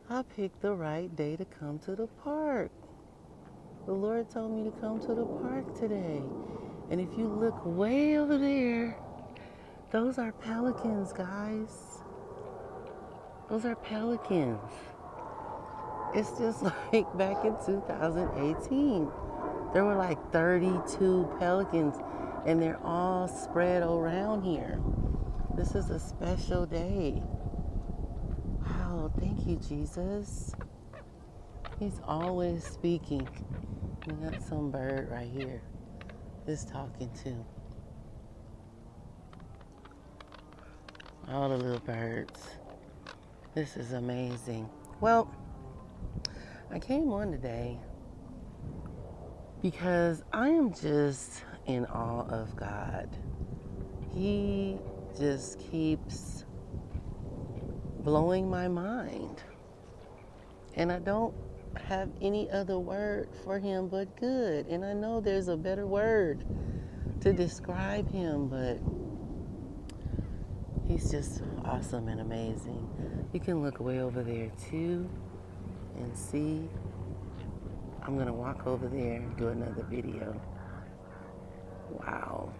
I picked the right day to come to the park. The Lord told me to come to the park today. And if you look way over there, those are pelicans, guys. Those are pelicans. It's just like back in 2018. There were like 32 pelicans, and they're all spread around here. This is a special day. Wow, thank you, Jesus. He's always speaking. We got some bird right here. It's talking too. All the little birds. This is amazing. Well, I came on today because I am just in awe of God. He just keeps blowing my mind. And I don't have any other word for him but good. And I know there's a better word to describe him, but he's just awesome and amazing. You can look way over there too and see. I'm gonna walk over there and do another video. Wow.